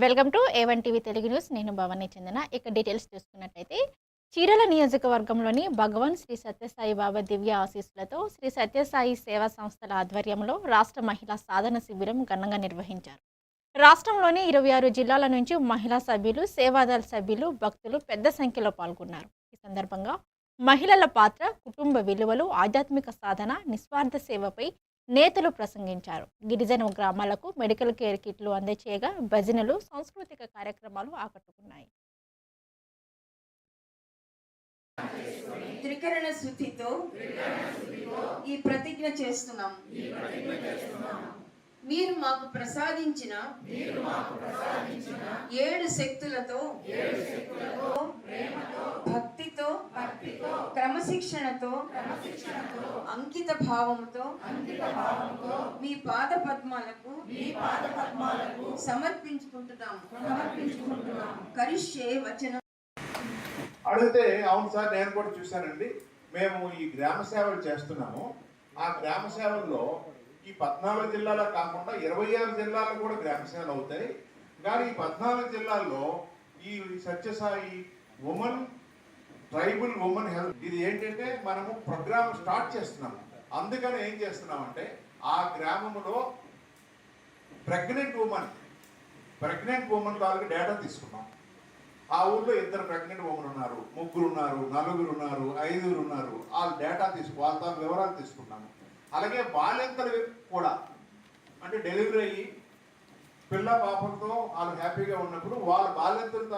Welcome to A1 TV Telugu news. నేను భవానీ చందన. ఇక details చూసుకున్నట్టయితే చీరాల నియోజకవర్గంలోని భగవాన్ శ్రీ సత్యసాయి బాబా దివ్య ఆశీస్సులతో శ్రీ సత్యసాయి సేవా సంస్థల ఆధ్వర్యంలో రాష్ట్ర మహిళా సాధన శిబిరం ఘనంగా నిర్వహించారు. రాష్ట్రంలోని 26 జిల్లాల నుంచి మహిళా సభ్యులు, సేవాదళ సభ్యులు, భక్తులు పెద్ద సంఖ్యలో పాల్గొన్నారు. ఈ సందర్భంగా మహిళల పాత్ర, కుటుంబ విలువలు, ఆధ్యాత్మిక సాధన, నిస్వార్థ సేవపై నేతలు ప్రసంగించారు. గిరిజన గ్రామాలకు మెడికల్ కేర్ కిట్లు అందజేయగా భజనలు, సాంస్కృతిక కార్యక్రమాలు ఆకట్టుకున్నాయి. త్రికరణ శుద్ధితో ఈ ప్రతిజ్ఞ చేస్తున్నాం. మీరు మాకు ప్రసాదించిన 7 శక్తులతో భక్తితో క్రమశిక్షణతో అంకిత భావముతో మీ పాద పద్మాలకు సమర్పించుకుంటున్నాము. కరిష్యే వచనం. అడిగితే అవును సార్ నేను కూడా చూశానండి, మేము ఈ గ్రామ సేవలు చేస్తున్నాము. ఆ గ్రామ సేవల్లో ఈ 14 జిల్లాలో కాకుండా 26 జిల్లాలో కూడా గ్రామ సేవలు అవుతాయి. కానీ ఈ 14 జిల్లాల్లో ఈ Sathya Sai women tribal women health ఇది ఏంటంటే మనము ప్రోగ్రామ్ స్టార్ట్ చేస్తున్నాము. అందుకని ఏం చేస్తున్నామంటే ఆ గ్రామంలో ప్రెగ్నెంట్ ఉమెన్ వాళ్ళకి డేటా తీసుకున్నాం. ఆ ఊర్లో 2 ప్రెగ్నెంట్ ఉమెన్ ఉన్నారు, 3 ఉన్నారు, 4 ఉన్నారు, 5 ఉన్నారు. వాళ్ళ డేటా వాళ్ళ వివరాలు తీసుకున్నాము. అలాగే బాలింతలు కూడా అంటే డెలివరీ అయ్యి పిల్ల పాపలతో వాళ్ళు హ్యాపీగా ఉన్నప్పుడు వాళ్ళ బాలింతలతో